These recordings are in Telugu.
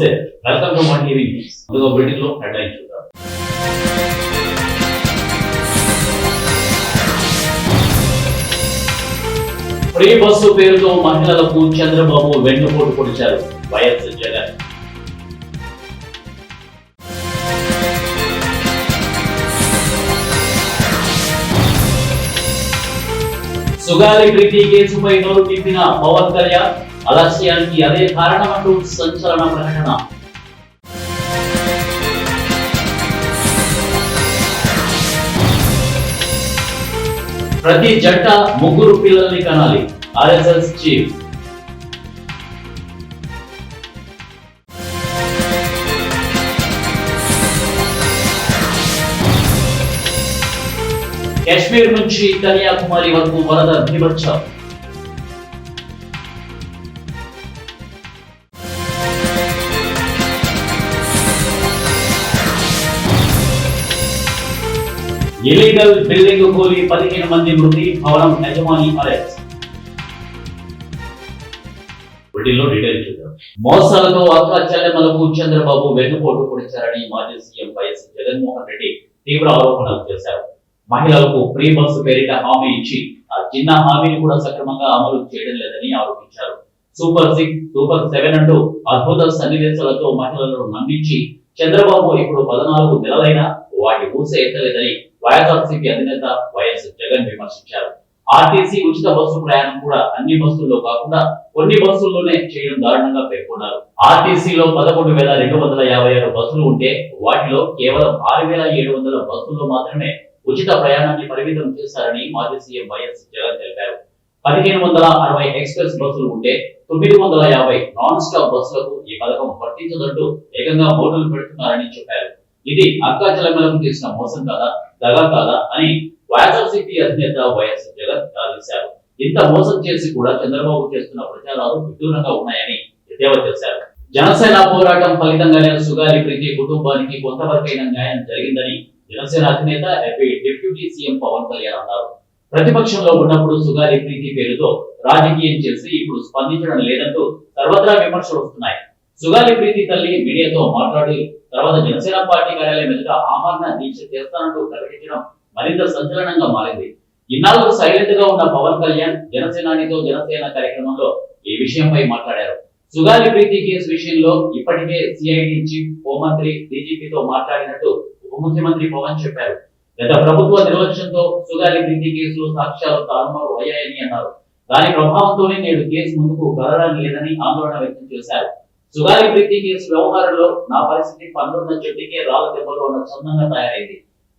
నమస్తే, welcome to one TV news. ముందుగా బులెటిన్లో హెడ్లైన్స్ చూద్దాం. ఫ్రీ బస్సు పేరుతో మహిళలకు చంద్రబాబు వెన్నుపోటు పొడిచారు వైఎస్ జగన్. సుగాలి ప్రీతి కేసుపై నోరు తిప్పిన పవన్ కళ్యాణ్, అలస్యానికి అదే కారణమంటూ సంచలన ప్రకటన. ప్రతి జంట ముగ్గురు పిల్లల్ని కనాలి, ఆర్ఎస్ఎస్ చీఫ్. కాశ్మీర్ నుంచి కన్యాకుమారి వరకు వరద బీభత్సం. ఇల్లీగల్ బిల్డింగ్ కూలి 15 మంది మృతి, భవనం యజమాని అరెస్ట్. వీటిలో డీటెయిల్స్ చూద్దాం. మోసాలతో అక్క చెల్లెమ్మలకు చంద్రబాబు వెన్నుపోటు పొడిచారని మాజీ సీఎం వైఎస్ జగన్మోహన్ రెడ్డి తీవ్ర ఆరోపణలు చేశారు. మహిళలకు ఫ్రీ బస్సు పేరిట హామీ ఇచ్చి ఆ చిన్న హామీని కూడా సక్రమంగా అమలు చేయడం లేదని ఆరోపించారు. సూపర్ 6, సూపర్ 7 అంటూ అద్భుత సన్నివేశాలతో మహిళలను నమ్మించి చంద్రబాబు ఇప్పుడు 14 నెలలైనా వాటి ఊసే ఎత్తలేదని వైఎస్ఆర్సీపీ అధినేత వైఎస్ జగన్ విమర్శించారు. ఆర్టీసీ ఉచిత బస్సు ప్రయాణం కూడా అన్ని బస్సుల్లో కాకుండా కొన్ని బస్సుల్లోనే చేయడం దారుణంగా పేర్కొన్నారు. ఆర్టీసీలో 11,256 బస్సులు ఉంటే వాటిలో కేవలం 6,700 బస్సుల్లో మాత్రమే ఉచిత ప్రయాణాన్ని పరిమితం చేశారని మాజీ సీఎం వైఎస్ జగన్ తెలిపారు. 1,560 ఎక్స్ప్రెస్ బస్సులు ఉంటే 950 నాన్ స్టాప్ బస్సులకు ఈ పథకం వర్తించదంటూ ఏకంగా మోడలు పెడుతున్నారని చెప్పారు. ఇది అక్కా చెల్లెమ్మలకు చేసిన మోసం కాదా, దగా కాదా అని వైఎస్ఆర్సీపీ అధినేత వైఎస్ జగన్ నిలదీశారు. ఇంత మోసం చేసి కూడా చంద్రబాబు చేస్తున్న ప్రచారాలు విడ్డూరంగా ఉన్నాయని ఎద్దేవా చేశారు. జనసేన పోరాటం ఫలితంగానే సుగాలి ప్రీతి కుటుంబానికి కొంతవరకైన న్యాయం జరిగిందని జనసేన అధినేత డిప్యూటీ సీఎం పవన్ కళ్యాణ్ అన్నారు. ప్రతిపక్షంలో ఉన్నప్పుడు సుగాలి ప్రీతి పేరుతో రాజకీయం చేసి ఇప్పుడు స్పందించడం లేదంటూ సర్వత్రా విమర్శలు వస్తున్నాయి. సుగాలి ప్రీతి తల్లి మీడియాతో మాట్లాడి తర్వాత జనసేన పార్టీ కార్యాలయం ఎదుట ఆమరణ దీక్ష చేస్తానంటూ ప్రకటించడం మరింత సంచలనంగా మారింది. ఇన్నాళ్ళు సైలెంట్ గా ఉన్న పవన్ కళ్యాణ్ జనసేనానితో జనసేన కార్యక్రమంలో ఈ విషయంపై మాట్లాడారు. సుగాలి ప్రీతి కేసు విషయంలో ఇప్పటికే సిఐడి చీఫ్, హోంమంత్రి, డీజీపీతో మాట్లాడినట్టు ఉప ముఖ్యమంత్రి పవన్ చెప్పారు. గత ప్రభుత్వ నిర్లక్ష్యంతో సుగాలి ప్రీతి కేసులో సాక్ష్యాలు తారుమారు అయ్యాయని అన్నారు. దాని ప్రభావంతోనే నేడు కేసు ముందుకు కదలడం లేదని ఆందోళన వ్యక్తం చేశారు. సుగాలి ప్రీతి కేసు వ్యవహారంలో నా పరిస్థితి పన్నున్న చెట్టుకే రాళ్ళ దెబ్బలు అన్న చందంగా తయారైంది.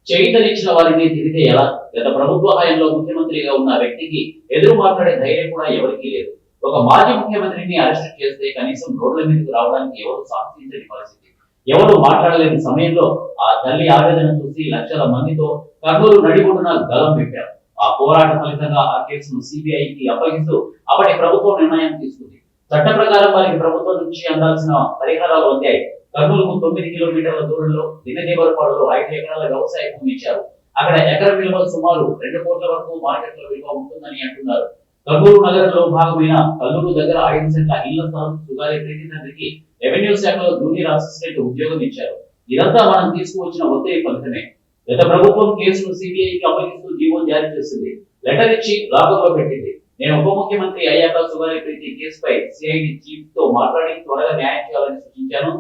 చేయితనిచ్చిన వారిని తిరిగితే ఎలా? గత ప్రభుత్వ హయాంలో ముఖ్యమంత్రిగా ఉన్న వ్యక్తికి ఎదురు మాట్లాడే ధైర్యం కూడా ఎవరికీ లేదు. ఒక మాజీ ముఖ్యమంత్రిని అరెస్ట్ చేస్తే కనీసం రోడ్ల మీదకు రావడానికి ఎవరు సాహసించని పరిస్థితి. ఎవరు మాట్లాడలేని సమయంలో ఆ తల్లి ఆవేదన చూసి లక్షల మందితో కర్నూలు నడిబొడ్డున గలం విప్పారు. ఆ పోరాట ఫలితంగా ఆ కేసును సిబిఐకి అప్పగిస్తూ అప్పటి ప్రభుత్వం నిర్ణయం తీసుకుంది. చట్ట ప్రకారం వారికి ప్రభుత్వం నుంచి అందాల్సిన పరిహారాలు అందాయి. కర్నూలుకు 9 కిలోమీటర్ల దూరంలో దినదేవరపాడులో 5 ఎకరాల వ్యవసాయ భూమి ఇచ్చారు. అక్కడ ఎకరం విలువ సుమారు 2 కోట్ల వరకు మార్కెట్లో విలువ ఉంటుందని అంటున్నారు. కర్నూలు నగరంలో భాగమైన కల్లూరు దగ్గర 5 సెంట్ల ఇళ్ల స్థలం సుగాలి ప్రీతి తండ్రికి రెవెన్యూ శాఖలో జూనియర్ అసిస్టెంట్ ఉద్యోగం ఇచ్చారు. ఇదంతా మనం తీసుకువచ్చిన ఒత్తిడి ఫలితమే. గత ప్రభుత్వం కేసును సిబిఐకి అప్పగిస్తూ జీవో జారీ చేసింది. లెటర్ ఇచ్చి లాకర్లో పెట్టింది. నేను ఉప ముఖ్యమంత్రి అయ్యాక సుగాలి ప్రీతి కేసుపై సిఐడి చీఫ్ తో మాట్లాడి త్వరగా న్యాయం చేయాలని సూచించాను.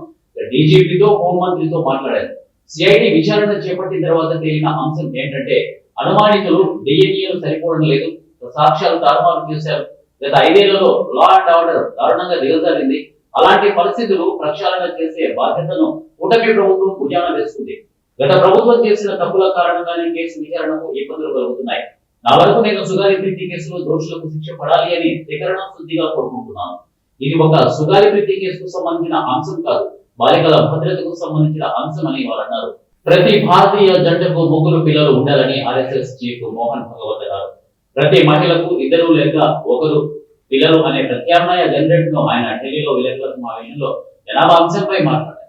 డీజీపీతో, హోంమంత్రితో మాట్లాడాను. సిఐడి విచారణ చేపట్టిన తర్వాత తేలిన అంశం ఏంటంటే అనుమానితులు డిఎన్ఏలు సరిపోవడం లేదు, సాక్ష్యాలు తారుమారు చేశారు. గత 5 ఏళ్లలో లా అండ్ ఆర్డర్ దారుణంగా దిగజారింది. అలాంటి పరిస్థితులు ప్రక్షాళన చేసే బాధ్యతను కూటమి ప్రభుత్వం భుజాన వేసుకుంది. గత ప్రభుత్వం చేసిన తప్పుల కారణంగానే కేసు విచారణకు ఇబ్బందులు కలుగుతున్నాయి. నా వరకు నేను సుగాలి ప్రీతి కేసులో దోషులకు శిక్ష పడాలి అని త్రికరణ శుద్ధిగా కోరుకుంటున్నాను. ఇది ఒక సుగాలి ప్రీతి కేసుకు సంబంధించిన అంశం కాదు, బాలికల భద్రతకు సంబంధించిన అంశం అని వారు అన్నారు. ప్రతి భారతీయ జంటకు ముగ్గురు పిల్లలు ఉండాలని ఆర్ఎస్ఎస్ చీఫ్ మోహన్ భగవత్ అన్నారు. ప్రతి మహిళకు 2 లేక 1 పిల్లలు అనే ప్రత్యామ్నాయ జనరేట్ ను ఆయన ఢిల్లీలో విలేకరుల సమావేశంలో జనాభా అంశంపై మాట్లాడారు.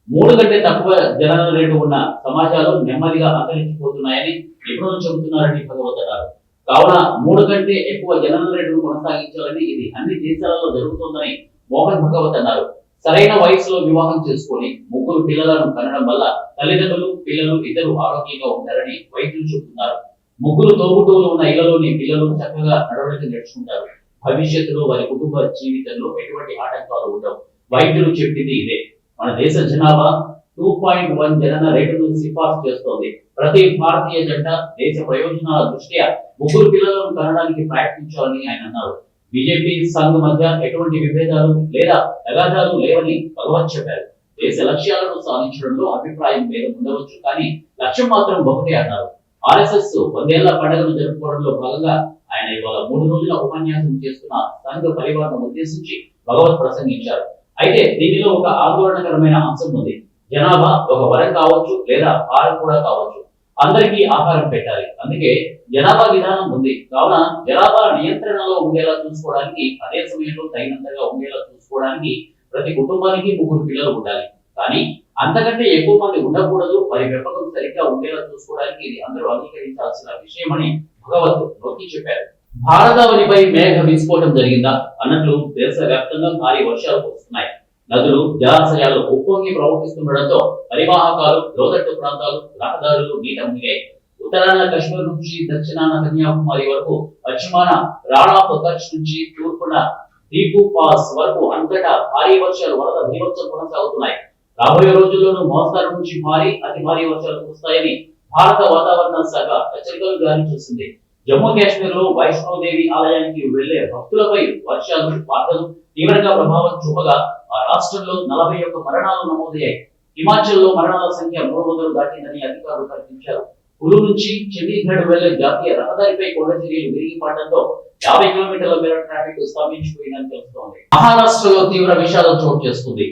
3 కంటే తక్కువ జనన రేటు ఉన్న సమాజాలు నెమ్మదిగా అంతరించిపోతున్నాయని నిపుణులు చెబుతున్నారని భగవత్ అన్నారు. కావున 3 కంటే ఎక్కువ జనన రేటును కొనసాగించాలని ఇది అన్ని దేశాలలో జరుగుతోందని మోహన్ భగవత్ అన్నారు. సరైన వయసులో వివాహం చేసుకుని ముగ్గురు పిల్లలను కనడం వల్ల తల్లిదండ్రులు పిల్లలు ఇద్దరు ఆరోగ్యంగా ఉంటారని వైద్యులు చెబుతున్నారు. ముగ్గురు తోబుట్టువులు ఉన్న ఇళ్లలోని పిల్లలు చక్కగా నడవడిక నేర్చుకుంటారు. భవిష్యత్తులో వారి కుటుంబ జీవితంలో ఎటువంటి ఆటంకాలు ఉండవు. వైద్యులు చెప్పింది ఇదే. మన దేశ జనాభా 2.1 జనన రేటును సిఫార్సు చేస్తోంది. ప్రతి భారతీయ జంట దేశ ప్రయోజనాల దృష్ట్యా ముగ్గురు పిల్లలను కనడానికి ప్రయత్నించాలని ఆయన అన్నారు. బీజేపీ సంఘ్ మధ్య ఎటువంటి విభేదాలు లేదా తగాదాలు లేవని భగవత్ చెప్పారు. దేశ లక్ష్యాలను సాధించడంలో అభిప్రాయం భేదం ఉండవచ్చు, కానీ లక్ష్యం మాత్రం ఒకటే అన్నారు. ఆర్ఎస్ఎస్ 100 ఏళ్ల పండుగను జరుపుకోవడంలో భాగంగా ఆయన ఇవాళ 3 రోజుల ఉపన్యాసం చేస్తున్న సంఘ పరివారం ఉద్దేశించి భగవత్ ప్రసంగించారు. అయితే దీనిలో ఒక ఆందోళనకరమైన అంశం ఉంది. జనాభా ఒక వరం కావచ్చు లేదా భారం కూడా కావచ్చు. అందరికీ ఆహారం పెట్టాలి. అందుకే జనాభా విధానం ఉంది. కావున జనాభా నియంత్రణలో ఉండేలా చూసుకోవడానికి, అదే సమయంలో తగినంతగా ఉండేలా చూసుకోవడానికి ప్రతి కుటుంబానికి 3 పిల్లలు ఉండాలి. కానీ అంతకంటే ఎక్కువ మంది ఉండకూడదు. వారి పెంపకం సరిగ్గా ఉండేలా చూసుకోవడానికి ఇది అందరూ అంగీకరించాల్సిన విషయమని భగవత్ నొక్కి చెప్పారు. భారతావనిపై మేఘ విస్ఫోటం జరిగిందా అన్నట్లు దేశవ్యాప్తంగా భారీ వర్షాలు కురుస్తున్నాయి. నదులు జలాశయాలు ఉప్పొంగి ప్రవహిస్తుండటంతో పరివాహకాలు, లోతట్టు ప్రాంతాలు, రహదారులు నీట మునిగాయి. ఉత్తరాన కశ్మీర్ నుంచి దక్షిణాన కన్యాకుమారి వరకు, పశ్చిమాన రాణా ఆఫ్ కచ్ నుంచి తూర్పున దీపు పాస్ వరకు అంతటా భారీ వర్షాలు వరద బీభత్సం కొనసాగుతున్నాయి. రాబోయే రోజుల్లోనూ మోస్తారు నుంచి భారీ అతి భారీ వర్షాలు కురుస్తాయని భారత వాతావరణ శాఖ హెచ్చరికలు జారీ చేసింది. జమ్మూ కాశ్మీర్ లో వైష్ణోదేవి ఆలయానికి వెళ్లే భక్తులపై వర్షాలు వార్తలు తీవ్రంగా ప్రభావం చూపగా ఆ రాష్ట్రంలో 41 మరణాలు నమోదయ్యాయి. హిమాచల్ లో మరణాల సంఖ్య 300 దాటిందని అధికారులు ప్రకటించారు. కులు నుంచి చండీగఢ్ వెళ్లే జాతీయ రహదారిపై కొండ చర్యలు విరిగిపడడంతో 50 కిలోమీటర్ల మేర ట్రాఫిక్ స్తంభించిపోయిందని తెలుస్తోంది. మహారాష్ట్రలో తీవ్ర విషాదం చోటు చేసుకుంది.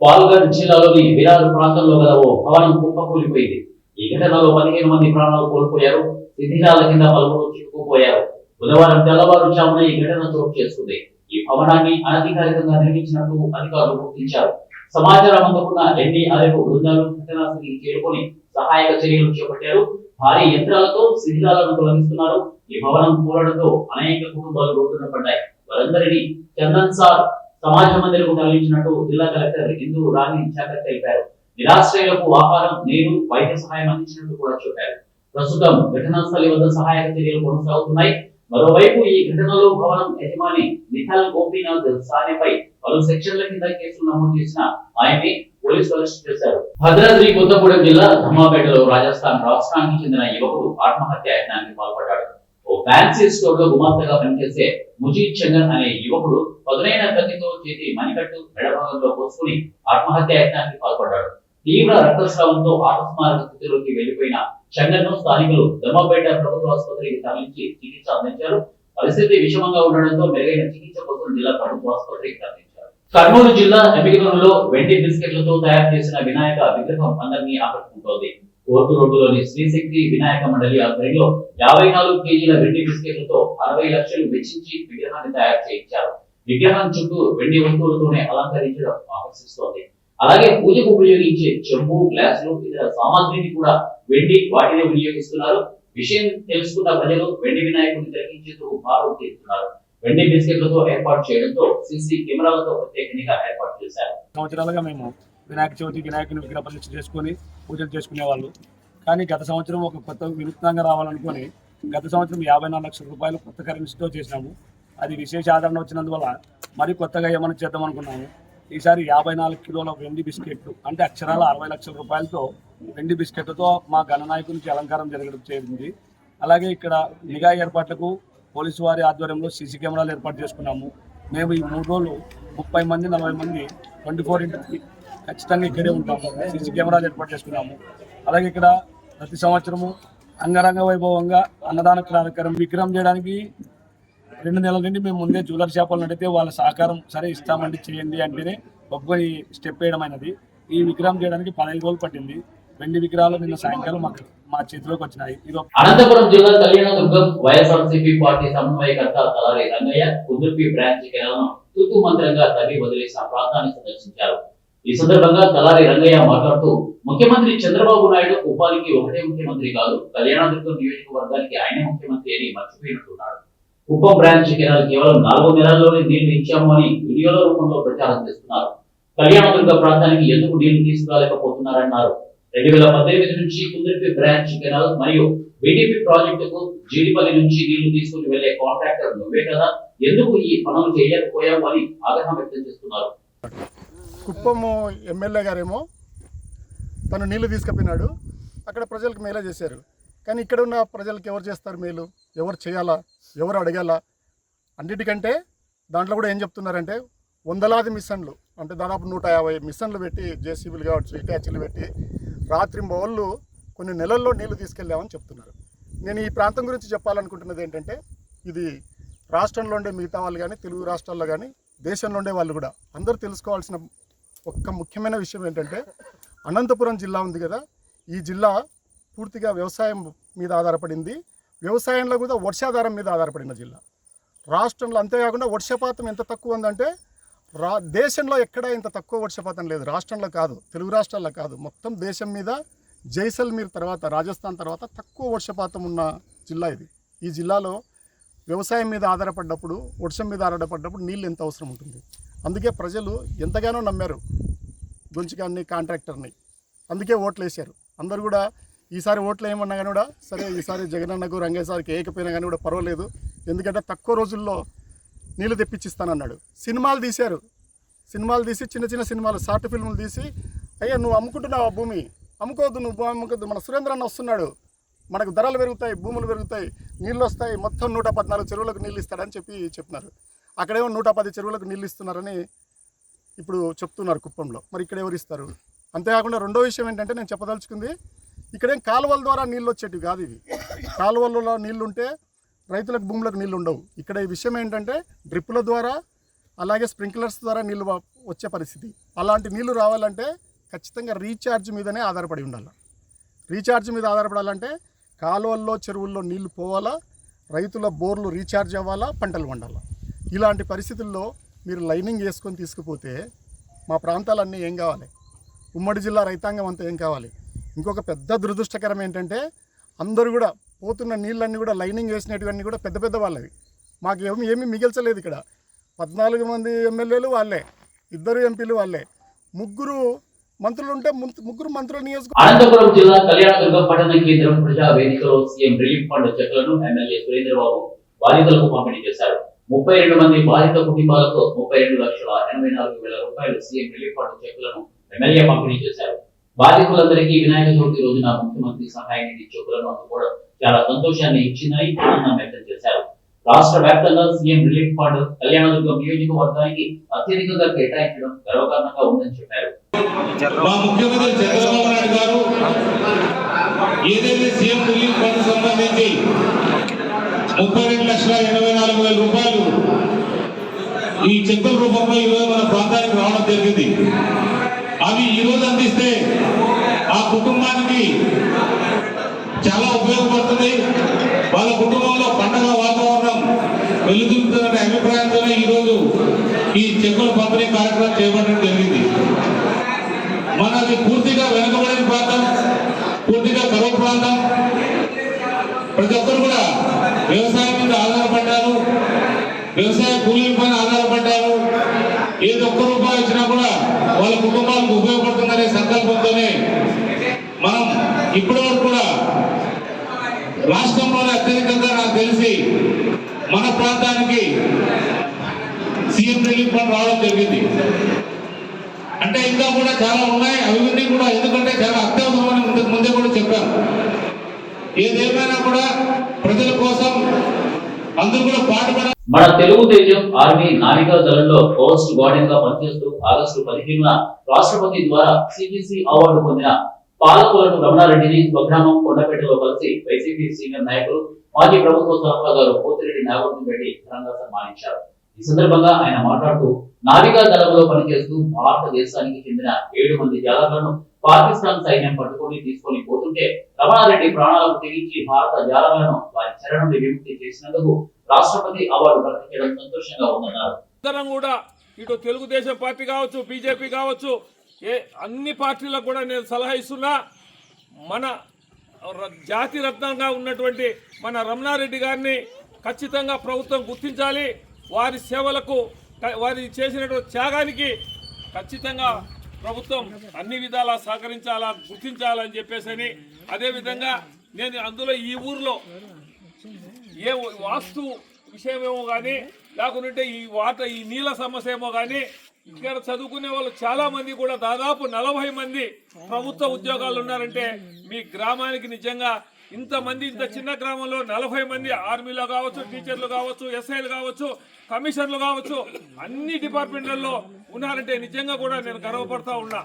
పాల్ఘర్ జిల్లాలోని విరార్ ప్రాంతంలో గల ఓ భవనం కుప్పకూలిపోయింది. ఈ ఘటనలో 15 మంది ప్రాణాలు కోల్పోయారు. శిథిలాల కింద పలువురు చిక్కుకుపోయారు. బుధవారం తెల్లవారుజామున ఈ ఘటన చోటు చేసుకుంది. ఈ భవనాన్ని అనధికారికంగా నిర్మించినట్లు అధికారులు గుర్తించారు. సమాచారం అందుకున్న ఎన్డీఆర్ఎఫ్ బృందాలు ఘటనా స్థలికి చేరుకొని సహాయక చర్యలు చేపట్టారు. భారీ యంత్రాలతో శిథిలాలను తొలగిస్తున్నారు. ఈ భవనం కూలడంతో అనేక కుటుంబాలు రోడ్డున పడ్డాయి. వారందరినీ చందన్ సార్ సమాజ మందిరకు తరలించినట్టు జిల్లా కలెక్టర్ ఇందు రాణి చాకర్ తెలిపారు. నిరాశ్రయులకు ఆహారం, నీరు, వైద్య సహాయం అందించినట్టు కూడా చెప్పారు. ప్రస్తుతం ఘటనా స్థలి వద్ద సహాయక చర్యలు కొనసాగుతున్నాయి. మరోవైపు ఈ ఘటనలో భవనం యజమాని నిఖల్ గోపీనాథ్ సానేపై పలు సెక్షన్ల కింద కేసులు నమోదు చేసిన ఆయన్ని పోలీసులు అరెస్ట్ చేశారు. భద్రాద్రి కొత్తగూడెం జిల్లా ధర్మాపేటలో రాజస్థాన్ రాష్ట్రానికి చెందిన యువకుడు ఆత్మహత్య యత్నానికి పాల్పడ్డాడు. ఓ ఫ్యాన్సీ స్టోర్ లో గుమాస్తగా పనిచేసే ముజీద్ చంగన్ అనే యువకుడు పదునైన కత్తితో చేతి మణికట్టు మెడభాగంలో పోసుకుని ఆత్మహత్య యత్నానికి పాల్పడ్డాడు. తీవ్ర రక్తస్రావంతో ఆకస్మారక స్థితిలోకి వెళ్లిపోయిన చంగన్ ను స్థానికులు ధర్మాపేట ప్రభుత్వ ఆసుపత్రికి తరలించి చికిత్స అందించారు. పరిస్థితి విషమంగా ఉండడంతో మెరుగైన చికిత్స కోసం జిల్లా ప్రభుత్వ ఆసుపత్రికి తరలించారు. కర్నూలు జిల్లా ఎమ్మిగనూరులో వెండి బిస్కెట్లతో తయారు చేసిన వినాయక విగ్రహం అందరినీ ఆకట్టుకుంటోంది. కోర్టు రోడ్డులోని శ్రీశక్తి వినాయక మండలి ఆధ్వర్యంలో 54 కేజీల వెండి బిస్కెట్లతో 60 లక్షలు వెచ్చించి విగ్రహాన్ని తయారు చేయించారు. విగ్రహం చుట్టూ వెండి వస్తువులతోనే అలంకరించడం ఆకర్షిస్తోంది. అలాగే పూజకు ఉపయోగించే చెంబు, గ్లాసులు, ఇతర సామాగ్రిని కూడా వెండి వాటినే వినియోగిస్తున్నారు. విషయం తెలుసుకున్న ప్రజలు వెండి వినాయకుడిని తిలకించేందుకు బారులు తీరుతున్నారు. వెండి బిస్కెట్లతో ఏర్పాటు చేయడంతో సీసీ కెమెరాలతో ప్రత్యేక నిఘా ఏర్పాటు చేశారు. సంవత్సరాలుగా మేము వినాయక చవితి వినాయకుని విగ్రహ ప్రతిష్ఠ చేసుకొని పూజలు చేసుకునే వాళ్ళు. కానీ గత సంవత్సరం ఒక కొత్త వినూత్నంగా రావాలనుకొని గత సంవత్సరం 54 లక్షల రూపాయలు కొత్త కరెన్సీతో చేసినాము. అది విశేష ఆదరణ వచ్చినందువల్ల మరి కొత్తగా ఏమైనా చేద్దాం అనుకున్నాము. ఈసారి 54 కిలోల వెండి బిస్కెట్లు అంటే అక్షరాల 60 లక్షల రూపాయలతో వెండి బిస్కెట్లతో మా గణనాయకునికి అలంకారం జరగడం జరిగింది. అలాగే ఇక్కడ నిఘా ఏర్పాట్లకు పోలీసు వారి ఆధ్వర్యంలో సీసీ కెమెరాలు ఏర్పాటు చేసుకున్నాము. మేము ఈ 3 రోజులు 30 మంది 40 మంది 24/3 ఖచ్చితంగా ఇక్కడే ఉంటాము. సీసీ కెమెరాలు ఏర్పాటు చేసుకున్నాము. అలాగే ఇక్కడ ప్రతి సంవత్సరము అంగరంగ వైభవంగా అన్నదాన కార్యక్రమం విగ్రహం చేయడానికి 2 నెలల నుండి మేము ముందే జ్యువెలర్ షాపులను అడిగితే వాళ్ళ సహకారం సరే ఇస్తామండి చేయండి అంటేనే ఒప్పుకొని స్టెప్ వేయడం అయినది. ఈ విగ్రహం చేయడానికి 15 రోజులు పట్టింది. వెండి విగ్రహాలు నిన్న సాయంకాలం మా చేతిలోకి వచ్చినాయి. అనంతపురం జిల్లా కళ్యాణదుర్గం వైఎస్ఆర్సీపీ పార్టీ సమన్వయకర్త తలారి రంగయ్య కుదుర్పి బ్రాంచ్ కేంద్రం తుతు మంత్రంగా తల్లి వదిలేసిన ప్రాంతాన్ని సందర్శించారు. ఈ సందర్భంగా తలారి రంగయ్య మాట్లాడుతూ ముఖ్యమంత్రి చంద్రబాబు నాయుడు కుప్పానికి ఒకటే ముఖ్యమంత్రి కాదు, కళ్యాణదుర్గం నియోజకవర్గానికి ఆయనే ముఖ్యమంత్రి అని మర్చిపోయినట్టున్నాడు. కుప్పం బ్రాంచ్ కెనాల్ కేవలం 4 నెలల్లోనే నీళ్లు ఇచ్చాము అని వీడియోల రూపంలో ప్రచారం చేస్తున్నారు. కళ్యాణదుర్గ ప్రాంతానికి ఎందుకు నీళ్లు తీసుకురాలేకపోతున్నారన్నారు. 2018 నుంచి కుందుర్పి బ్రాంచ్ కెనాల్ మరియు బీటీపీ ప్రాజెక్టుకు జీడిపల్లి నుంచి నీళ్లు తీసుకుని వెళ్లే కాంట్రాక్టర్ నువ్వే కదా, ఎందుకు ఈ పనులు చేయలేకపోయావు అని ఆగ్రహం వ్యక్తం చేస్తున్నారు. కుప్పము ఎమ్మెల్యే గారేమో తను నీళ్లు తీసుకుపోయినాడు, అక్కడ ప్రజలకు మేలే చేశారు. కానీ ఇక్కడ ఉన్న ప్రజలకు ఎవరు చేస్తారు మేలు, ఎవరు చేయాలా, ఎవరు అడగాల? అన్నిటికంటే దాంట్లో కూడా ఏం చెప్తున్నారంటే వందలాది మిషన్లు, అంటే దాదాపు 150 మిషన్లు పెట్టి జేసీబీలు కావచ్చు, ఇటాచీలు పెట్టి రాత్రింబవళ్ళు కొన్ని నెలల్లో నీళ్లు తీసుకెళ్ళామని చెప్తున్నారు. నేను ఈ ప్రాంతం గురించి చెప్పాలనుకుంటున్నది ఏంటంటే, ఇది రాష్ట్రంలో ఉండే మిగతా వాళ్ళు కానీ, తెలుగు రాష్ట్రాల్లో కానీ, దేశంలో ఉండే వాళ్ళు కూడా అందరూ తెలుసుకోవాల్సిన ఒక్క ముఖ్యమైన విషయం ఏంటంటే, అనంతపురం జిల్లా ఉంది కదా, ఈ జిల్లా పూర్తిగా వ్యవసాయం మీద ఆధారపడింది. వ్యవసాయంలో కూడా వర్షాధారం మీద ఆధారపడిన జిల్లా రాష్ట్రంలో. అంతేకాకుండా వర్షపాతం ఎంత తక్కువ ఉందంటే దేశంలో ఎక్కడా ఇంత తక్కువ వర్షపాతం లేదు. రాష్ట్రంలో కాదు, తెలుగు రాష్ట్రాల్లో కాదు, మొత్తం దేశం మీద జైసల్మీర్ తర్వాత, రాజస్థాన్ తర్వాత తక్కువ వర్షపాతం ఉన్న జిల్లా ఇది. ఈ జిల్లాలో వ్యవసాయం మీద ఆధారపడ్డప్పుడు, వర్షం మీద ఆధారపడ్డప్పుడు నీళ్ళు ఎంత అవసరం ఉంటుంది. అందుకే ప్రజలు ఎంతగానో నమ్మారు గొంచిగాన్ని, కాంట్రాక్టర్ని. అందుకే ఓట్లు వేశారు. అందరూ కూడా ఈసారి ఓట్లు వేయమన్నా కానీ కూడా సరే, ఈసారి జగనన్నకు రంగేసారికి ఏకపోయినా కానీ కూడా పర్వాలేదు, ఎందుకంటే తక్కువ రోజుల్లో నీళ్ళు తెప్పించిస్తానన్నాడు. సినిమాలు తీశారు, సినిమాలు తీసి చిన్న చిన్న సినిమాలు, షార్ట్ ఫిల్ములు తీసి, అయ్యా నువ్వు అమ్ముకుంటున్నావు ఆ భూమి, అమ్ముకోవద్దు, నువ్వు అమ్ముకోవద్దు, మన సురేంద్ర అన్న వస్తున్నాడు, మనకు ధరలు పెరుగుతాయి, భూములు పెరుగుతాయి, నీళ్ళు వస్తాయి, మొత్తం 114 చెరువులకు నీళ్ళు ఇస్తాడని చెప్పినారు. అక్కడేమో 110 చెరువులకు నీళ్ళు ఇస్తున్నారని ఇప్పుడు చెప్తున్నారు కుప్పంలో. మరి ఇక్కడ ఎవరు ఇస్తారు? అంతేకాకుండా రెండో విషయం ఏంటంటే, నేను చెప్పదలుచుకుంది, ఇక్కడేం కాలువల ద్వారా నీళ్ళు వచ్చేటివి కాదు. ఇవి కాలువలలో నీళ్ళు ఉంటే రైతులకు, భూములకు నీళ్ళు ఉండవు. ఇక్కడ ఈ విషయం ఏంటంటే డ్రిప్పుల ద్వారా, అలాగే స్ప్రింక్లర్స్ ద్వారా నీళ్ళు వచ్చే పరిస్థితి. అలాంటి నీళ్లు రావాలంటే ఖచ్చితంగా రీఛార్జ్ మీదనే ఆధారపడి ఉండాలి. రీఛార్జ్ మీద ఆధారపడాలంటే కాలువల్లో, చెరువుల్లో నీళ్లు పోవాలా, రైతుల బోర్లు రీఛార్జ్ అవ్వాలా, పంటలు పండాలా. ఇలాంటి పరిస్థితుల్లో మీరు లైనింగ్ వేసుకొని తీసుకుపోతే మా ప్రాంతాలన్నీ ఏం కావాలి? ఉమ్మడి జిల్లా రైతాంగం అంతా ఏం కావాలి? ఇంకొక పెద్ద దురదృష్టకరం ఏంటంటే, అందరూ కూడా పోతున్న నీళ్ళన్నీ కూడా లైనింగ్ వేసినటువన్నీ కూడా పెద్ద పెద్ద వాళ్ళవి. మాకు ఏమీ మిగిల్చలేదు. ఇక్కడ 14 మంది ఎమ్మెల్యేలు వాళ్ళే, 2 ఎంపీలు వాళ్ళే, 3 మంత్రులు ఉంటే 3 మంత్రుల నియోజకవర్గం. అనంతపురం జిల్లా కళ్యాణదుర్గం పట్టణ కేంద్రం ప్రజా వేదికలో సీఎం రిలీఫ్ ఫండ్ చెక్కులను ఎమ్మెల్యే సురేంద్రబాబు బాధితులకు పంపిణీ చేశారు. 32 మంది బాధిత కుటుంబాలకు 32,84,000 రూపాయలు సీఎం రిలీఫ్ ఫండ్ చెక్కులను ఎమ్మెల్యే పంపిణీ చేశారు. బాధితులందరికీ వినాయక చవితి రోజున ముఖ్యమంత్రి సహాయ నిధి చెక్కులను అందుకోవడం చాలా సంతోషాన్ని ఇచ్చిందని ఆనందం వ్యక్తం చేశారు. రాష్ట్ర వ్యాప్తంగా సీఎం రిలీఫ్ ఫండ్ కళ్యాణదుర్గం నియోజకవర్గానికి అత్యధికంగా కేటాయించడం గర్వకారణంగా ఉందని చెప్పారు. మా ముఖ్యమంత్రి చంద్రబాబు నాయుడు గారు ఏదైతే సీఎం రిలీఫ్ ఫండ్ సంబంధించి 32,84,000 రూపాయలు ఈ చెక్కుల రూపంలో ఈరోజు మన ప్రాంతానికి రావడం జరిగింది. అవి ఈరోజు అందిస్తే ఆ కుటుంబానికి చాలా ఉపయోగపడుతుంది. వాళ్ళ కుటుంబంలో పండగ వాతావరణం వెలుగుతుందనే అభిప్రాయంతోనే ఈరోజు ఈ చెక్కుల పంపిణీ కార్యక్రమం చేపట్టడం జరిగింది. మనది పూర్తిగా వెనుకబడిన ప్రాంతం, పూర్తిగా కరువు ప్రాంతం. ప్రతి ఒక్కరు కూడా వ్యవసాయం మీద ఆధారపడ్డారు, వ్యవసాయ కూలీల పైన ఆధారపడ్డారు. ఏది ఒక్క రూపాయి వచ్చినా కూడా వాళ్ళ కుటుంబాలకు ఉపయోగపడుతుందనే సంకల్పంతోనే మనం ఇప్పటివరకు కూడా రాష్ట్రంలోనే అత్యధికంగా నాకు తెలిసి మన ప్రాంతానికి సీఎం రిలీఫ్ ఫండ్ రావడం జరిగింది. అంటే ఇంకా కూడా చాలా ఉన్నాయి. అవన్నీ కూడా ఎందుకంటే చాలా అత్యవసరమని ముందే కూడా చెప్పారు. ఏదేమైనా కూడా ప్రజల కోసం అందరూ కూడా పాటుపడాలి. మన తెలుగుదేశం ఆర్మీ నావికా దళంలో కోస్ట్ గార్డెన్ గా పనిచేస్తూ ఆగస్టు 15న రాష్ట్రపతి ద్వారా సిబిసి అవార్డు పొందిన పాలకులను రమణారెడ్డిని స్వగ్రామం కొండపేటలో కలిసి వైసీపీ సీనియర్ నాయకులు, మాజీ ప్రభుత్వ సలహాదారు పోతిరెడ్డి నాగార్జున రెడ్డి ఘనంగా సన్మానించారు. ఈ సందర్భంగా ఆయన మాట్లాడుతూ, నావికా దళంలో పనిచేస్తూ భారతదేశానికి చెందిన 7 మంది జాలర్లను పాకిస్తాన్ సైన్యం పట్టుకొని తీసుకొని పోతుంటే రమణారెడ్డి ప్రాణాలకు తెగించి భారత జాలర్లను వారి చెర నుండి విముక్తి చేసినందుకు రాష్ట్రపతి అవార్డు ప్రకటించడం సంతోషంగా ఉందన్నారు. అందరం కూడా ఇటు తెలుగుదేశం పార్టీ కావచ్చు, బీజేపీ కావచ్చు, అన్ని పార్టీలకు కూడా నేను సలహా ఇస్తున్నా. మన జాతి రత్నంగా ఉన్నటువంటి మన రమణారెడ్డి గారిని ఖచ్చితంగా ప్రభుత్వం గుర్తించాలి. వారి సేవలకు, వారి చేసినటువంటి త్యాగానికి ఖచ్చితంగా ప్రభుత్వం అన్ని విధాలా సహకరించాలా, గుర్తించాలని చెప్పేసి అదేవిధంగా నేను అందులో ఈ ఊర్లో ఏ వాస్తు విషయమేమో కానీ లేకుంటే ఈ నీళ్ళ సమస్య ఏమో కానీ ఇక్కడ చదువుకునే వాళ్ళు చాలా మంది కూడా దాదాపు 40 మంది ప్రభుత్వ ఉద్యోగాలు ఉన్నారంటే మీ గ్రామానికి నిజంగా ఇంతమంది ఇంత చిన్న గ్రామంలో 40 మంది ఆర్మీలో కావచ్చు, టీచర్లు కావచ్చు, ఎస్ఐలు కావచ్చు, కమిషనర్లు కావచ్చు, అన్ని డిపార్ట్మెంట్లలో ఉన్నారంటే నిజంగా కూడా నేను గర్వపడతా ఉన్నా.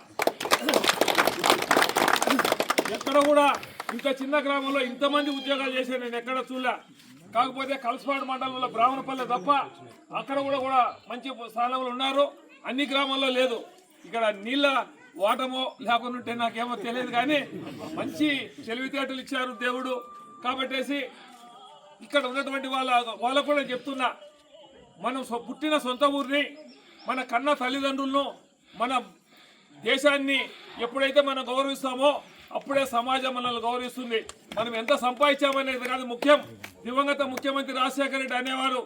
ఎక్కడ కూడా ఇంత చిన్న గ్రామంలో ఇంతమంది ఉద్యోగాలు చేశాను నేను ఎక్కడ చూడలే. కాకపోతే కలసపాడు మండలంలో బ్రాహ్మణపల్లె తప్ప అక్కడ కూడా మంచి స్థానంలో ఉన్నారు. అన్ని గ్రామాల్లో లేదు. ఇక్కడ నీళ్ళ వాటమో లేకుంటే నాకేమో తెలియదు కానీ మంచి తెలివితేటలు ఇచ్చారు దేవుడు. కాబట్టేసి ఇక్కడ ఉన్నటువంటి వాళ్ళకు కూడా చెప్తున్నా, మనం పుట్టిన సొంత ఊరిని, మన కన్న తల్లిదండ్రులను, మన దేశాన్ని ఎప్పుడైతే మనం గౌరవిస్తామో అప్పుడే సమాజం మనల్ని గౌరవిస్తుంది. మనం ఎంత సంపాదించామనేది కాదు ముఖ్యం. దివంగత ముఖ్యమంత్రి రాజశేఖర రెడ్డి అనేవారు,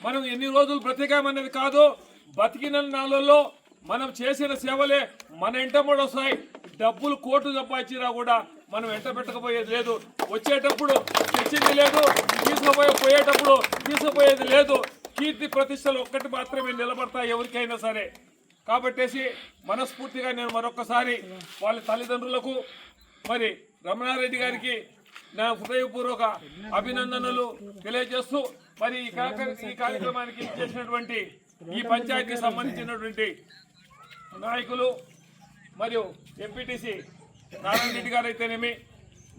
మనం ఎన్ని రోజులు బ్రతికామనేది కాదు, బతికిన నాళ్ళల్లో మనం చేసిన సేవలే మన వెంటబడి వస్తాయి. డబ్బులు కోట్లు సంపాదించినా కూడా మనం వెంట పెట్టకపోయేది లేదు. వచ్చేటప్పుడు తెచ్చింది లేదు, పోయేటప్పుడు తీసుకుపోయేది లేదు. కీర్తి ప్రతిష్టలు ఒక్కటి మాత్రమే నిలబడతాయి ఎవరికైనా సరే. కాబట్టేసి మనస్ఫూర్తిగా నేను మరొకసారి వాళ్ళ తల్లిదండ్రులకు మరి రమణారెడ్డి గారికి నా హృదయపూర్వక అభినందనలు తెలియజేస్తూ మరి ఈ కార్యక్రమానికి చేసినటువంటి ఈ పంచాయతీకి సంబంధించినటువంటి నాయకులు మరియు ఎంపీటీసీ నారాయణ రెడ్డి గారు అయితేనేమి,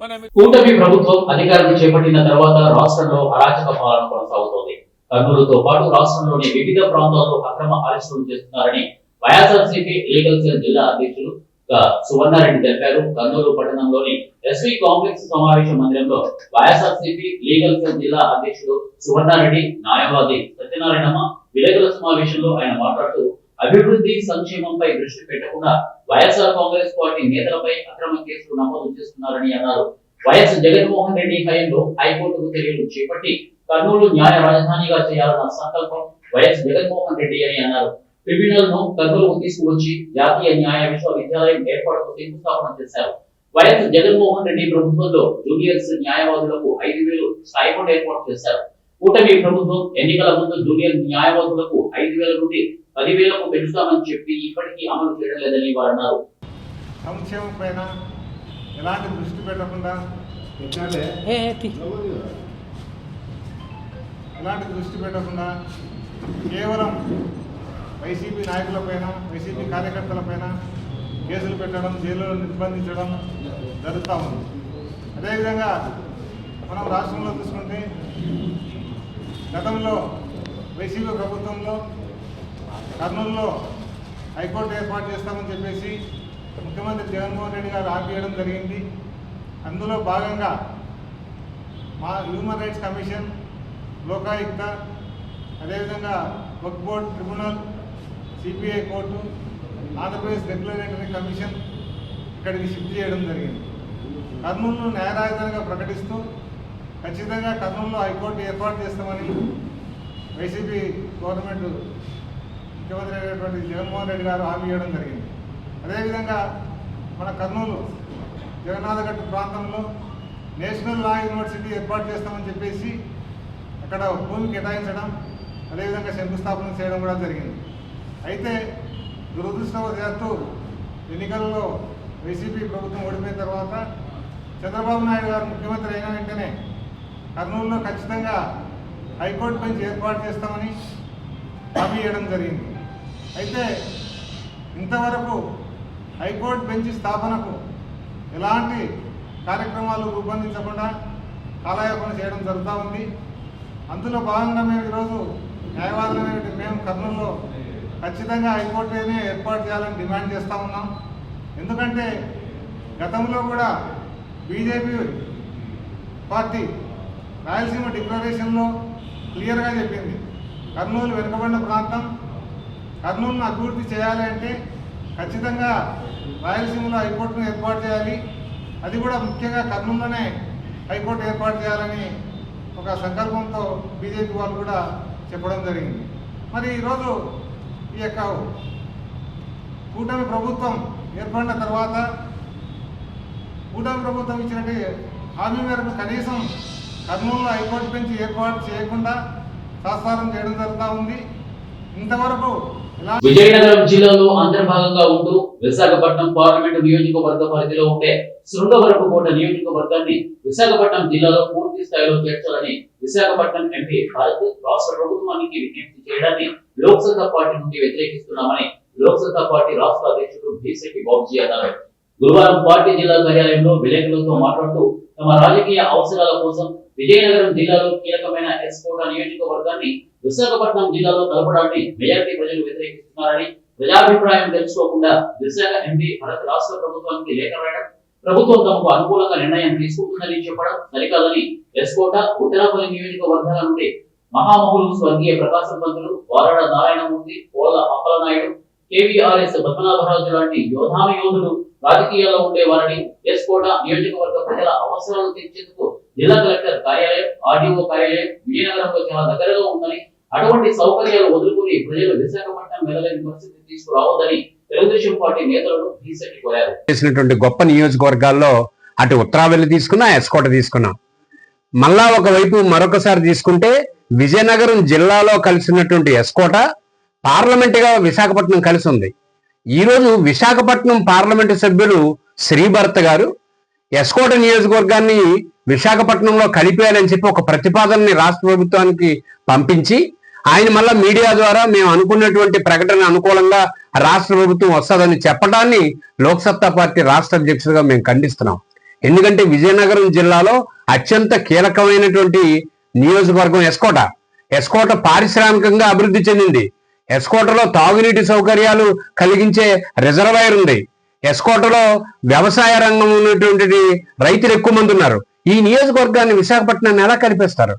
మన కూటమి ప్రభుత్వం అధికారం చేపట్టిన తర్వాత రాష్ట్రంలో అరాచక పాలన కొనసాగుతోంది. కర్నూలుతో పాటు రాష్ట్రంలోని వివిధ ప్రాంతాల్లో అక్రమ అరెస్టులు చేస్తున్నారని వైఎస్ఆర్సీపీ లీగల్ సెల్ జిల్లా అధ్యక్షులు సువర్ణారెడ్డి తెలిపారు. కర్నూలు పట్టణంలోని ఎస్వి కాంప్లెక్స్ సమావేశ మందిరంలో వైఎస్ఆర్సీపీ లీగల్ సెల్ జిల్లా అధ్యక్షుడు సువర్ణారెడ్డి, న్యాయవాది సత్యనారాయణమ్మ విలేకరుల సమావేశంలో ఆయన మాట్లాడుతూ అభివృద్ధి సంక్షేమంపై దృష్టి పెట్టకుండా వైఎస్ఆర్ కాంగ్రెస్ పార్టీ నేతలపై అక్రమ కేసులు నమోదు చేస్తున్నారని అన్నారు. వైఎస్ జగన్మోహన్ రెడ్డి హయాంలో హైకోర్టుకు చర్యలు చేపట్టి కర్నూలు న్యాయ రాజధానిగా చేయాలన్న సంకల్పం వైఎస్ జగన్మోహన్ రెడ్డి అని అన్నారు. ట్రిబ్యునల్ ను కర్నూలుకు తీసుకువచ్చి జాతీయ న్యాయ విశ్వవిద్యాలయం ఏర్పాటుకు శంకుస్థాపన చేశారు. వైఎస్ జగన్మోహన్ రెడ్డి ప్రభుత్వంలో జూనియర్స్ న్యాయవాదులకు 5,000 స్టైఫండ్ ఏర్పాటు చేశారు. కూటమి ప్రభుత్వం ఎన్నికల ముందు జూనియర్ న్యాయవాదులకు 5,000 నుండి 10,000కు పెంచుతామని చెప్పి ఇప్పటికీ అమలు చేయడం లేదని వారు అన్నారు. సంక్షేమం పైన ఎలాంటి దృష్టి పెట్టకుండా కేవలం వైసీపీ నాయకులపైన, వైసీపీ కార్యకర్తలపైన కేసులు పెట్టడం, జైల్లో నిర్బంధించడం జరుగుతూ ఉంది. అదేవిధంగా మనం రాష్ట్రంలో చూసుకుంటే గతంలో వైసీపీ ప్రభుత్వంలో కర్నూలులో హైకోర్టు ఏర్పాటు చేస్తామని చెప్పేసి ముఖ్యమంత్రి జగన్మోహన్ రెడ్డి గారు ఆపివేయడం జరిగింది. అందులో భాగంగా మా హ్యూమన్ రైట్స్ కమిషన్, లోకాయుక్త, అదేవిధంగా Waqf board tribunal, CPI court, Andhra Pradesh regulatory commission ఇక్కడికి షిఫ్ట్ చేయడం జరిగింది. కర్నూలును న్యాయ రాజధానిగా ప్రకటిస్తూ ఖచ్చితంగా కర్నూలులో హైకోర్టు ఏర్పాటు చేస్తామని వైసీపీ గవర్నమెంట్ ముఖ్యమంత్రి అయినటువంటి జగన్మోహన్ రెడ్డి గారు హామీ ఇవ్వడం జరిగింది. అదేవిధంగా మన కర్నూలు జగన్నాథగట్టు ప్రాంతంలో నేషనల్ లా యూనివర్సిటీ ఏర్పాటు చేస్తామని చెప్పేసి అక్కడ భూమి కేటాయించడం, అదేవిధంగా శంకుస్థాపన చేయడం కూడా జరిగింది. అయితే దురదృష్టవశాత్తు ఎన్నికల్లో వైసీపీ ప్రభుత్వం ఓడిపోయిన తర్వాత చంద్రబాబు నాయుడు గారు ముఖ్యమంత్రి అయిన వెంటనే కర్నూలులో ఖచ్చితంగా హైకోర్టు బెంచ్ ఏర్పాటు చేస్తామని హామీ ఇవ్వడం జరిగింది. అయితే ఇంతవరకు హైకోర్టు బెంచ్ స్థాపనకు ఎలాంటి కార్యక్రమాలు రూపొందించకుండా కాలయాపన చేయడం జరుగుతూ ఉంది. అందులో భాగంగా మేము ఈరోజు న్యాయవాదులైన మేము కర్నూలులో ఖచ్చితంగా హైకోర్టునే ఏర్పాటు చేయాలని డిమాండ్ చేస్తూ ఉన్నాం. ఎందుకంటే గతంలో కూడా బీజేపీ పార్టీ రాయలసీమ డిక్లరేషన్లో క్లియర్గా చెప్పింది, కర్నూలు వెనుకబడిన ప్రాంతం, కర్నూలును అభివృద్ధి చేయాలి అంటే ఖచ్చితంగా రాయలసీమలో హైకోర్టును ఏర్పాటు చేయాలి, అది కూడా ముఖ్యంగా కర్నూలులోనే హైకోర్టు ఏర్పాటు చేయాలని ఒక సంకల్పంతో బీజేపీ వాళ్ళు కూడా చెప్పడం జరిగింది. మరి ఈరోజు ఈ యొక్క కూటమి ప్రభుత్వం ఏర్పడిన తర్వాత కూటమి ప్రభుత్వం ఇచ్చినట్టు హామీ మేరకు కనీసం కర్నూలులో హైకోర్టు బెంచ్ ఏర్పాటు చేయకుండా సాస్తారం చేయడం జరుగుతూ ఉంది. ఇంతవరకు విజయనగరం జిల్లాలో అంతర్భాగంగా ఉంటూ విశాఖపట్నం పార్లమెంటు నియోజకవర్గ పరిధిలో ఉండే శృంగవరపుకోట నియోజకవర్గాన్ని విశాఖపట్నం జిల్లాలో పూర్తి స్థాయిలో చేర్చాలని విశాఖపట్నం ఎంపీ భారత్ రాష్ట్ర ప్రభుత్వానికి విజ్ఞప్తి చేయడాన్ని లోక్సత్తా పార్టీ నుండి వ్యతిరేకిస్తున్నామని లోక్సత్తా పార్టీ రాష్ట్ర అధ్యక్షుడు బీసెట్టి బాబుజీ అన్నారు. గురువారం పార్టీ జిల్లా కార్యాలయంలో విలేకరులతో మాట్లాడుతూ తమ రాజకీయ అవసరాల కోసం విజయనగరం జిల్లాలో కీలకమైన ఎస్కోట నియోజకవర్గాన్ని విశాఖపట్నం జిల్లాలో కలపడాన్ని మెజారిటీ ప్రజలు వ్యతిరేకిస్తున్నారని, ప్రజాభిప్రాయం తెలుసుకోకుండా విశాఖ ఎంపీ భారత్ రాష్ట్ర ప్రభుత్వానికి లేఖ రాయడం, ప్రభుత్వం తమకు అనుకూలంగా నిర్ణయం తీసుకుంటుందని చెప్పడం సరికాదని ఎస్కోట, ఉత్తరాపల్లి నియోజకవర్గాల నుండి మహామహులు స్వర్గీయ ప్రకాశం పంతులు, వారాడ నారాయణమూర్తి, పోల అప్పలనాయుడు, కేవీఆర్ఎస్ పద్మనాభరాజు లాంటి యోధామి యోధులు రాజకీయాల్లో ఉండేవారని, ఎస్కోట నియోజకవర్గ ప్రజల అవసరాలు తీర్చేందుకు జిల్లా కలెక్టర్ కార్యాలయం, ఆర్డీఓ కార్యాలయం విజయనగరంలో చాలా దగ్గరగా ఉందని, అటువంటి సౌకర్యాలు వదులుకుని ప్రజలు విశాఖపట్నం వెళ్ళలేని పరిస్థితి తీసుకురావద్దని తెలుగుదేశం పార్టీ నేతలను బీసెట్టి కోరారు. చేసినటువంటి గొప్ప నియోజకవర్గాల్లో అటు ఉత్తరావెల్లి తీసుకున్నా, ఎస్కోట తీసుకున్నా, మళ్ళా ఒకవైపు మరొకసారి తీసుకుంటే విజయనగరం జిల్లాలో కలిసినటువంటి ఎస్కోట పార్లమెంట్ గా విశాఖపట్నం కలిసి ఉంది. ఈ రోజు విశాఖపట్నం పార్లమెంటు సభ్యులు శ్రీభరత్ గారు ఎస్కోట నియోజకవర్గాన్ని విశాఖపట్నంలో కలిపేయాలని చెప్పి ఒక ప్రతిపాదనని రాష్ట్ర ప్రభుత్వానికి పంపించి ఆయన మళ్ళా మీడియా ద్వారా మేము అనుకున్నటువంటి ప్రకటన అనుకూలంగా రాష్ట్ర ప్రభుత్వం వస్తుందని చెప్పడాన్ని లోక్సత్తా పార్టీ రాష్ట్ర అధ్యక్షుడిగా మేము ఖండిస్తున్నాం. ఎందుకంటే విజయనగరం జిల్లాలో అత్యంత కీలకమైనటువంటి నియోజకవర్గం ఎస్కోట. ఎస్కోట పారిశ్రామికంగా అభివృద్ధి చెందింది. ఎస్కోటలో తాగునీటి సౌకర్యాలు కలిగించే రిజర్వాయర్ ఉంది. ఎస్కోటలో వ్యవసాయ రంగం ఉన్నటువంటి రైతులు ఎక్కువ మంది ఉన్నారు. ఈ నియోజకవర్గాన్ని విశాఖపట్నాన్ని ఎలా కలిపేస్తారు?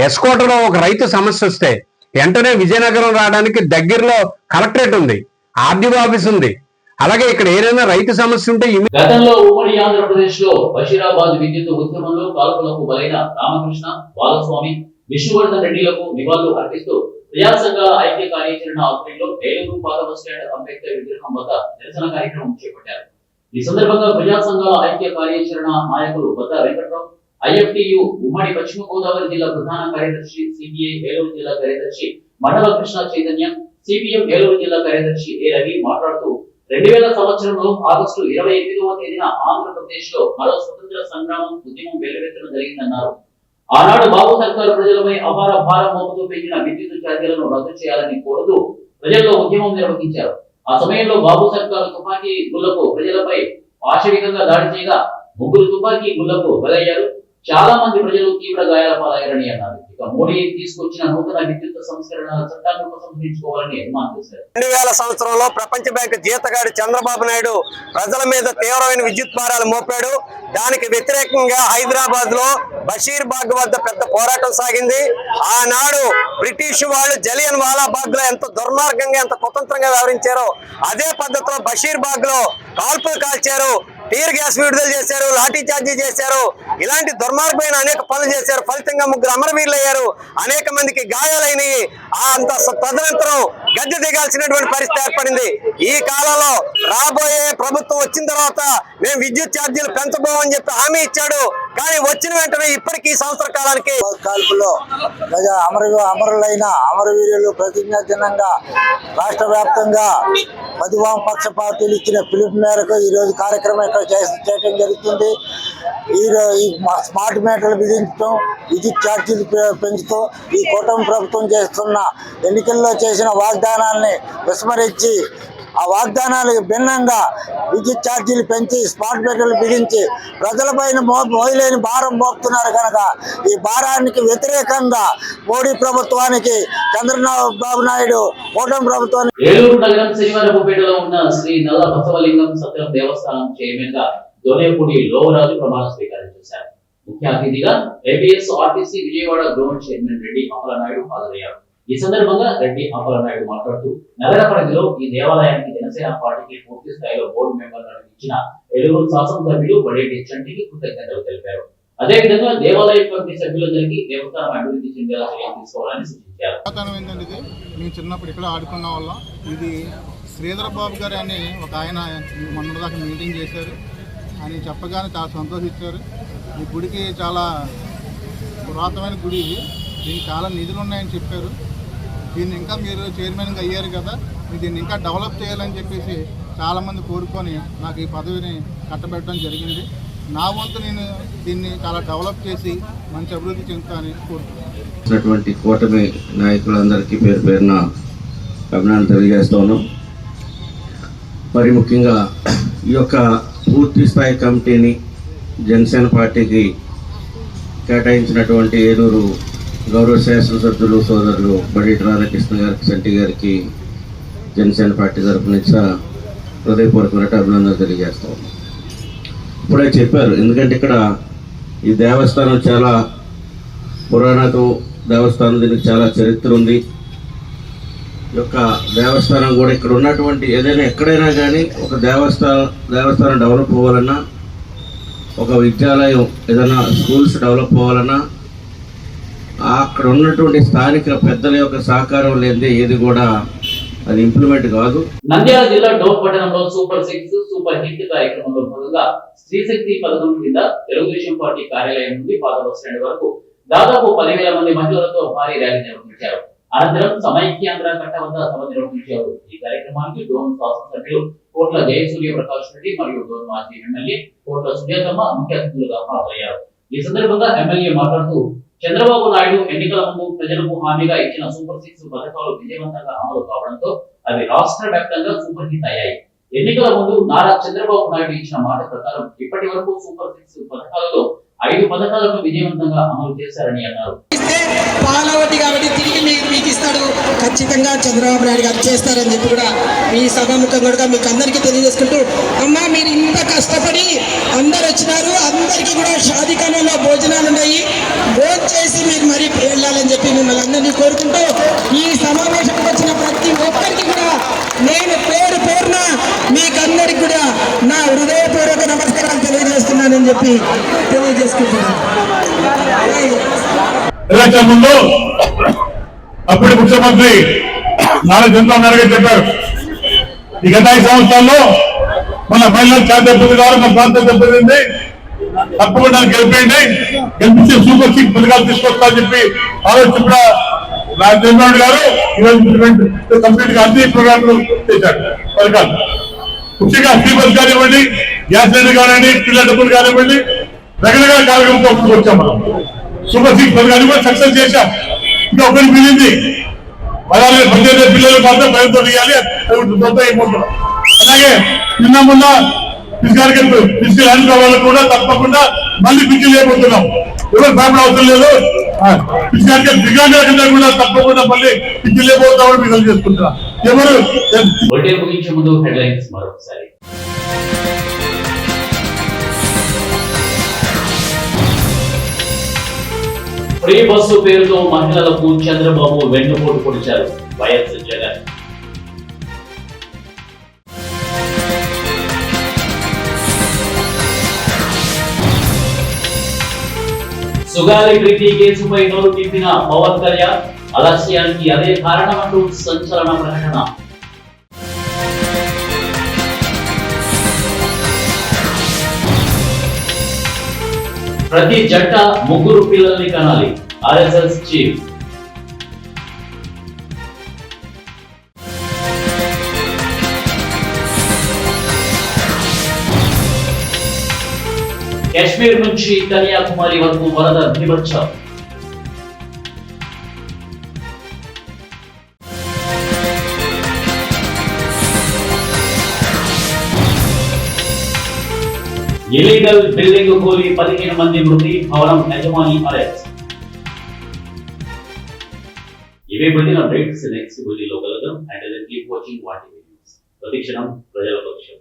ఎస్కోటలో ఒక రైతు సమస్య వస్తే వెంటనే విజయనగరం రావడానికి దగ్గరలో కలెక్టరేట్ ఉంది, ఆర్డీఓ ఆఫీస్ ఉంది. అలాగే ఇక్కడ ఏదైనా రైతు సమస్య ఉంటే గతంలో ఉమ్మడి ఆంధ్రప్రదేశ్ లో బషీరాబాద్ విద్యుత్ ఉద్యమంలో కాల్పులకు బలైన రామకృష్ణ, బాలస్వామి, విష్ణువర్ధన్ రెడ్డిలకు నివాళులు అర్పిస్తూ ప్రజా సంఘాల ఐక్య కార్యాచరణ ఆధ్వర్యంలో ఏలూరు పాత బస్టాండ్ అంబేద్కర్ విగ్రహం వద్ద నిరసన కార్యక్రమం చేపట్టారు. ఈ సందర్భంగా ప్రజా సంఘాల ఐక్య కార్యాచరణ నాయకులు బద్ద వెంకట్రావు, ఐఎఫ్టియు ఉమ్మడి పశ్చిమ గోదావరి జిల్లా ప్రధాన కార్యదర్శి, సిపిఐ ఏలూరు జిల్లా కార్యదర్శి మండల కృష్ణ చైతన్యం, సిపిఎం ఏలూరు జిల్లా కార్యదర్శి ఏ రవి మాట్లాడుతూ 2000 సంవత్సరంలో ఆగస్టు 28వ తేదీన ఆంధ్రప్రదేశ్ లో మరో స్వతంత్ర సంగ్రామం ఉద్యమం వెల్లువెత్తడం జరిగిందన్నారు. ఆనాడు బాబు సర్కారు ప్రజలపై అపార భారం మోపుతూ పెంచిన విద్యుత్ ఛార్జీలను రద్దు చేయాలని కోరుతూ ప్రజల్లో ఉద్యమం నిర్వహించారు. ఆ సమయంలో బాబు సర్కారు తుపాకీ గుళ్లకు ప్రజలపై పాశవికంగా దాడి చేయగా 3 తుపాకీ గుళ్లకు బలయ్యారు. చాలా మంది ప్రజలు తీవ్ర గాయాల పాలయ్యారని అన్నారు. ఇక మోడీ తీసుకొచ్చిన నూతన విద్యుత్ సంస్కరణల చట్టాన్ని ఉపసంహరించుకోవాలని డిమాండ్ చేశారు. 2000 సంవత్సరంలో ప్రపంచ బ్యాంకు జీతగాడు చంద్రబాబు నాయుడు ప్రజల మీద తీవ్రమైన విద్యుత్ భారాలు మోపాడు. దానికి వ్యతిరేకంగా హైదరాబాద్ లో బషీర్బాగ్ వద్ద పెద్ద పోరాటం సాగింది. ఆనాడు బ్రిటిష్ వాళ్ళు జలియన్ వాలాబాగ్ లో ఎంత దుర్మార్గంగా, ఎంత కుతంత్రంగా వ్యవహరించారో అదే పద్ధతిలో బషీర్బాగ్ లో కాల్పులు కాల్చారు, టీర్ గ్యాస్ విడుదల చేశారు, లాఠీ చార్జీ చేశారు. ఇలాంటి దుర్మార్గమైన అనేక పనులు చేశారు. ఫలితంగా 3 అమరవీరులు అయ్యారు, అనేక మందికి గాయాలైనవి. అంత తదనంతరం గద్దె దిగాల్సినటువంటి పరిస్థితి ఏర్పడింది. ఈ కాలంలో రాబోయే ప్రభుత్వం వచ్చిన తర్వాత మేము విద్యుత్ ఛార్జీలు పెంచబోమని చెప్పి హామీ ఇచ్చాడు. కానీ వచ్చిన వెంటనే ఇప్పటికీ ఈ సంవత్సర కాలానికి కాల్పులో అమరులైన అమరవీరులు ప్రతిజ్ఞా దినంగా రాష్ట్ర వ్యాప్తంగా 10 వామపక్ష పార్టీలు ఇచ్చిన పిలుపు మేరకు ఈ రోజు కార్యక్రమం ఇక్కడ చేయడం జరుగుతుంది. ఈ స్మార్ట్ మీటర్లు విధించడం, విద్యుత్ ఛార్జీలు పెంచుతూ ఈ కూటమి ప్రభుత్వం చేస్తున్న ఎన్నికల్లో చేసిన వాగ్దానాల్ని విస్మరించి ఆ వాగ్దానాలకు భిన్నంగా విద్యుత్ ఛార్జీలు పెంచి స్మార్ట్ మీటర్లు బిగించి ప్రజలపైన మోయలేని భారం మోపుతున్నారు. కనుక ఈ భారానికి వ్యతిరేకంగా మోడీ ప్రభుత్వానికి, చంద్రబాబు నాయుడు కూటమి ప్రభుత్వానికి ఏలూరు నగరం శనివారపుపేటలో ఉన్న శ్రీ నల్ల బసవలింగం సత్రం దేవస్థానం చైర్మన్ గా దోనేపూడి లోవరాజు ప్రమాణ స్వీకారం చేశారు. ముఖ్య అతిథిగా APS RTC Vijayawada zone chairman Reddy Appalanaidu హాజరయ్యారు. ఈ సందర్భంగా రెడ్డి అప్పలనాయుడు మాట్లాడుతూ నగర పరిధిలో ఈ దేవాలయానికి జనసేన పార్టీకి పూర్తి స్థాయిలో బోర్డు మెంబర్లను ఇచ్చిన ఏలూరు శాసనసభ్యులు వడేటి చంటికి కృతజ్ఞతలు తెలిపారు. అదేవిధంగా దేవాలయం కమిటీ సభ్యులందరికీ దేవస్థానం అభివృద్ధి చెందేలా చర్యలు తీసుకోవాలని సూచించారు. మేము చిన్నప్పుడు ఇక్కడ ఆడుకున్న వాళ్ళం. ఇది శ్రీధర్ బాబు గారు అని ఒక ఆయన మొన్నటిదాకా మీటింగ్ చేశారు. ఆయన చెప్పగానే చాలా సంతోషించారు. ఈ గుడికి చాలా పురాతనమైన గుడి ఇది, దీనికి చాలా నిధులు ఉన్నాయని చెప్పారు. దీన్ని ఇంకా మీరు చైర్మన్గా అయ్యారు కదా, మీరు దీన్ని ఇంకా డెవలప్ చేయాలని చెప్పేసి చాలామంది కోరుకొని నాకు ఈ పదవిని కట్టబెట్టడం జరిగింది. నా వంతు నేను దీన్ని చాలా డెవలప్ చేసి మంచి అభివృద్ధి చెందుతానని కోరుకుంటున్నాను. కూటమి నాయకులందరికీ పేరు పేరున అభినందనలు తెలియజేస్తాను. మరి ముఖ్యంగా ఈ యొక్క పూర్తి స్థాయి కమిటీని జనసేన పార్టీకి కేటాయించినటువంటి ఏలూరు గౌరవ శాసనసభ్యులు సోదరులు బడి రాధాకృష్ణ గారికి, సంటి గారికి జనసేన పార్టీ తరఫున హృదయపూర్వక అభినందనలు తెలియజేస్తాం. ఇప్పుడే చెప్పారు, ఎందుకంటే ఇక్కడ ఈ దేవస్థానం చాలా పురాణత దేవస్థానం, దీనికి చాలా చరిత్ర ఉంది. ఈ యొక్క దేవస్థానం కూడా ఇక్కడ ఉన్నటువంటి ఏదైనా ఎక్కడైనా కానీ ఒక దేవస్థానం డెవలప్ అవ్వాలన్నా, ఒక విద్యాలయం ఏదైనా స్కూల్స్ డెవలప్ అవ్వాలన్నా అక్కడ ఉన్నటువంటి స్థానిక పెద్దల యొక్క సహకారం లేదే ఏది కూడా అది ఇంప్లిమెంట్ కాదు. నంద్యాల జిల్లా డోన్ పట్టణంలో సూపర్ 6 సూపర్ హిట్ కార్యక్రమంలో భాగంగా స్త్రీశక్తి పథకం కింద తెలుగుదేశం పార్టీ కార్యాలయం నుండి పాత బస్ స్టాండ్ వరకు దాదాపు 10,000 మంది మహిళలతో భారీ ర్యాలీ నిర్వహించారు. అనంతరం సమైక్యాంధ్ర కట్ట వద్ద సభ నిర్వహించారు. ఈ కార్యక్రమానికి డోన్ శాసనసభ్యులు కోట్ల జయసూర్య ప్రకాష్ రెడ్డి మరియు డోన్ మాజీ ఎమ్మెల్యే కోట్ల సుజాతమ్మ ముఖ్య అతిథులుగా హాజరయ్యారు. ఈ సందర్భంగా ఎమ్మెల్యే మాట్లాడుతూ చంద్రబాబు నాయుడు ఎన్నికల ముందు ప్రజలకు హామీగా ఇచ్చిన సూపర్ 6 పథకాలు విజయవంతంగా అమలు కావడంతో అవి రాష్ట్ర వ్యాప్తంగా సూపర్ హిట్ అయ్యాయి. ఎన్నికల ముందు నారా చంద్రబాబు నాయుడు ఇచ్చిన మాట ప్రకారం ఇప్పటి వరకు సూపర్ 6 పథకాలలో 5 పథకాలను విజయవంతంగా అమలు చేశారని అన్నారు. పాలవతి కాబట్టి తిరిగి మీకు ఇస్తాడు, ఖచ్చితంగా చంద్రబాబు నాయుడు గారు చేస్తారని చెప్పి కూడా మీ సభాముఖంగా మీకు అందరికీ తెలియజేసుకుంటూ, అమ్మ మీరు ఇంత కష్టపడి అందరు వచ్చినారు, అందరికీ కూడా షాదీఖానాలో భోజనాలు ఉన్నాయి, భోజనం చేసి మీరు మరీ వెళ్ళాలని చెప్పి మిమ్మల్ని అందరినీ కోరుకుంటూ ఈ సమావేశంకి వచ్చిన ప్రతి ఒక్కరికి కూడా నేను పేరు పేరున మీకందరికి కూడా నా హృదయపూర్వక నమస్కారాలు తెలియజేస్తున్నానని చెప్పి తెలియజేసుకుంటున్నాను. ఎలక్షన్ ముందు అప్పటి ముఖ్యమంత్రి నారా చంద్రబాబు నాయుడు గారు చెప్పారు, ఈ గత 5 సంవత్సరాల్లో మన మహిళలు చాలా దెబ్బతింది కావాలి, మన ప్రాంతం దెబ్బతింది, తప్పకుండా గెలిపేయండి, గెలిపించి సూపర్ 6 పథకాలు తీసుకొస్తా చెప్పి ఆలోచన చంద్రబాబు గారు ఈరోజు కంప్లీట్ గా అన్ని ప్రోగ్రాంలు చేశారు. పథకాలు ముఖ్యంగా ఫ్రీ బస్ కానివ్వండి, గ్యాస్ సిలిండర్ కానివ్వండి, పిల్లల డబ్బులు కానివ్వండి, రకరకాల కార్యక్రమం వచ్చాం. మనం సూపర్ 6 పథకాన్ని కూడా సక్సెస్ చేశాం. ఇంకా ఒకటి మిగిలింది, 18 పిల్లలు మాత్రం భయంతో ఇవ్వాలి, అలాగే నిన్న మొన్న ఫిజికల్ హ్యాండ్ వాళ్ళకు కూడా తప్పకుండా మళ్ళీ పిచ్చిలు లేకపోతున్నాం. ఎవరు భయపడ అవసరం లేదు, ఫిజికల్ దిగాంగా కూడా తప్పకుండా మళ్ళీ పిచ్చిలు లేకపోతామని మీకు తెలియజేసుకుంటున్నాం. ఎవరు ముగించే ముందు హెడ్లైన్స్ మరొకసారి. ఫ్రీ బస్సు పేరుతో మహిళలకు చంద్రబాబు వెన్నుపోటు పొడిచారు వైఎస్ జగన్. సుగాలి ప్రీతి కేసుపై నోరు తిప్పిన పవన్ కళ్యాణ్, అలస్యానికి అదే కారణమంటూ సంచలన ప్రకటన. ప్రతి జంట 3 పిల్లల్ని కనాలి, ఆర్ఎస్ఎస్ చీఫ్. కాశ్మీర్ నుంచి కన్యాకుమారి వరకు వరద బీభత్సం. ఇలీగల్ బిల్డింగ్ కూలి 15 మంది మృతి, భవనం యజమాని అరెస్ట్. ఇవే బులెటిన్ అప్డేట్స్. నెక్స్ట్ బులెటిన్లో కలుద్దాం. అండ్ కీప్ వాచింగ్ వాటి ప్రతిక్షణం ప్రజల పక్షం.